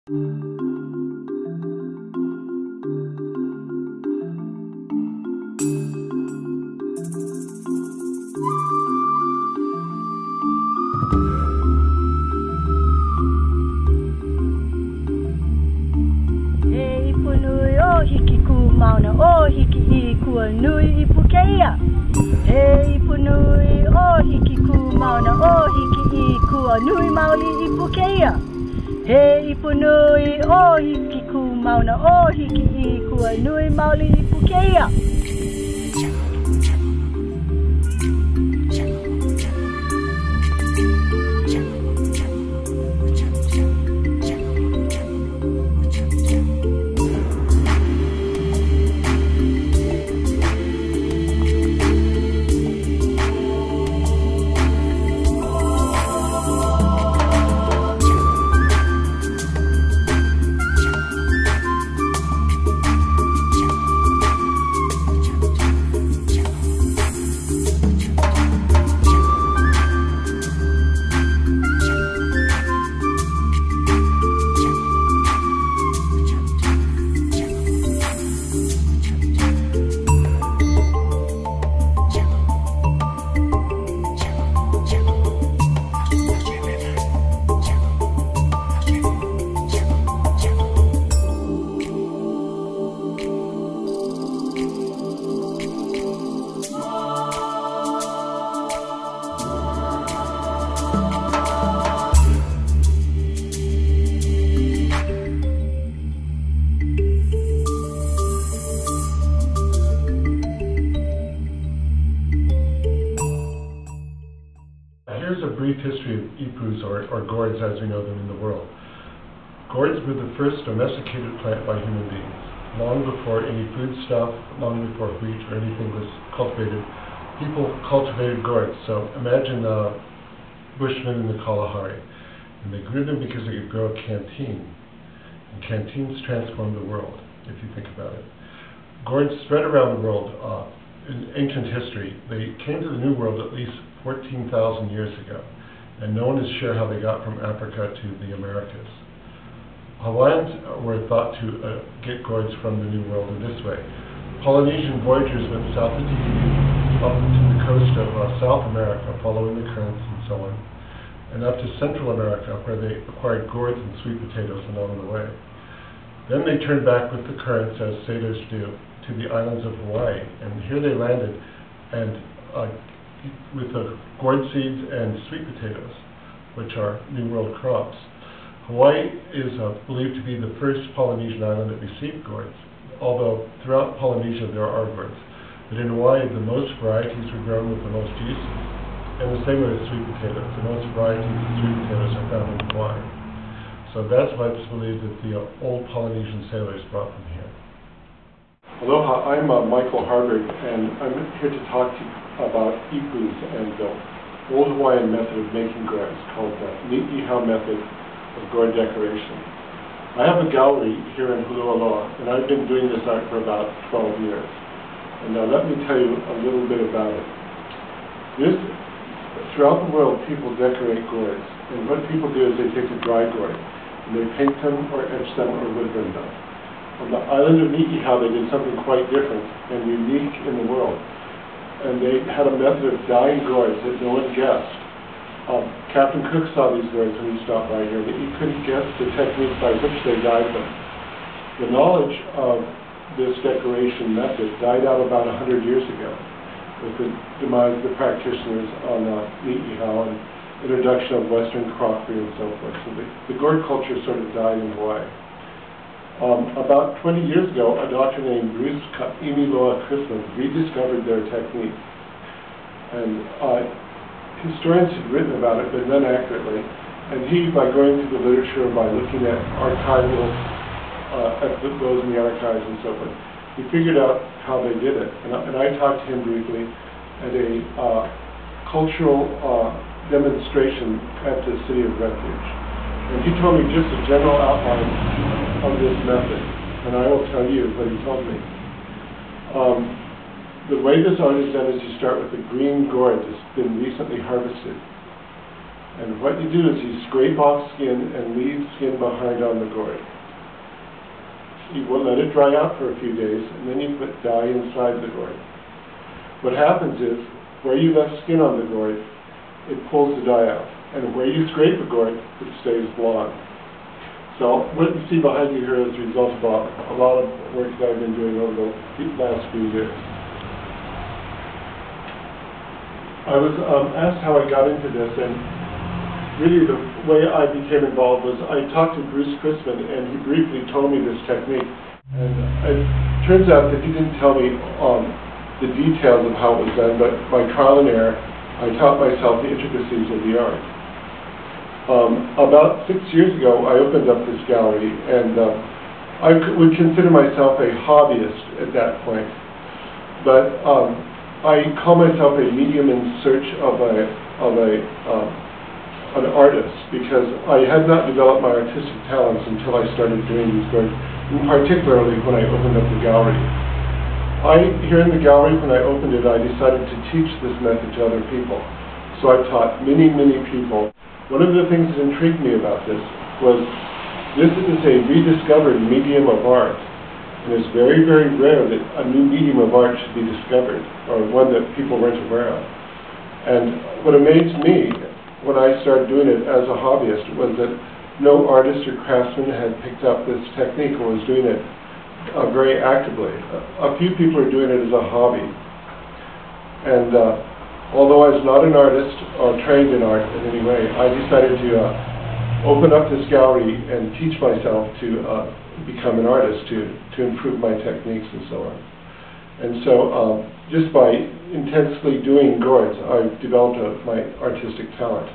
Ipu nui o hiki ku mauna o hiki I kua nui Ipu keia. Ipu nui o hiki ku mauna o hiki I kua nui maoli Ipu keia. Ipu nui o hiki ku mauna o hiki I kua nui maoli Ipu keia. Here's a brief history of Ipus, or gourds as we know them in the world. Gourds were the first domesticated plant by human beings. Long before any foodstuff, long before wheat or anything was cultivated, people cultivated gourds. So imagine Bushmen in the Kalahari. And they grew them because they could grow a canteen. And canteens transformed the world, if you think about it. Gourds spread around the world in ancient history. They came to the New World at least 14,000 years ago, and no one is sure how they got from Africa to the Americas. Hawaiians were thought to get gourds from the New World in this way. Polynesian voyagers went south of Tahiti, up to the coast of South America, following the currents and so on, and up to Central America, where they acquired gourds and sweet potatoes along the way. Then they turned back with the currents, as sailors do, to the islands of Hawaii, and here they landed and with gourd seeds and sweet potatoes, which are New World crops. Hawaii is believed to be the first Polynesian island that received gourds, although throughout Polynesia there are gourds. But in Hawaii, the most varieties were grown with the most use, and the same way with sweet potatoes. The most varieties of sweet potatoes are found in Hawaii. So that's why it's believed that the old Polynesian sailors brought them here. Aloha, I'm Michael Harvard, and I'm here to talk to you about Ipus and the old Hawaiian method of making gourds called the Ni'ihau method of gourd decoration. I have a gallery here in Hulualoa, and I've been doing this art for about 12 years. And now let me tell you a little bit about it. Throughout the world, people decorate gourds, and what people do is they take a dry gourd, and they paint them or etch them or woodburn them. On the island of Ni'ihau, they did something quite different and unique in the world. And they had a method of dyeing gourds that no one guessed. Captain Cook saw these gourds when he stopped by here, but he couldn't guess the technique by which they dyed them. The knowledge of this decoration method died out about 100 years ago with the demise of the practitioners on Ni'ihau and introduction of Western crockery and so forth. So the gourd culture sort of died in Hawaii. About 20 years ago, a doctor named Bruce Imiloa Christmas rediscovered their technique. And historians had written about it, but none accurately. And he, by going through the literature, by looking at archival, at those in the archives and so forth, he figured out how they did it. And I talked to him briefly at a cultural demonstration at the City of Refuge. And he told me just a general outline of this method, and I will tell you what he told me. The way this art is done is you start with a green gourd that's been recently harvested. And what you do is you scrape off skin and leave skin behind on the gourd. You will let it dry out for a few days, and then you put dye inside the gourd. What happens is, where you left skin on the gourd, it pulls the dye out. And where you scrape the gourd, it stays blonde. So what you see behind you here is a result of a lot of work that I've been doing over the last few years. I was asked how I got into this, and really the way I became involved was I talked to Bruce Chrisman, and he briefly told me this technique. And it turns out that he didn't tell me the details of how it was done, but by trial and error, I taught myself the intricacies of the art. About 6 years ago, I opened up this gallery, and I would consider myself a hobbyist at that point. But I call myself a medium in search of an artist, because I had not developed my artistic talents until I started doing these gourds, and particularly when I opened up the gallery. Here in the gallery, when I opened it, I decided to teach this method to other people. So I've taught many, many people. One of the things that intrigued me about this was this is a rediscovered medium of art. And it's very, very rare that a new medium of art should be discovered, or one that people weren't aware of. And what amazed me when I started doing it as a hobbyist was that no artist or craftsman had picked up this technique or was doing it very actively. A few people are doing it as a hobby. And although I was not an artist or trained in art in any way, I decided to open up this gallery and teach myself to become an artist, to improve my techniques and so on. And so just by intensely doing gourds, I've developed my artistic talent.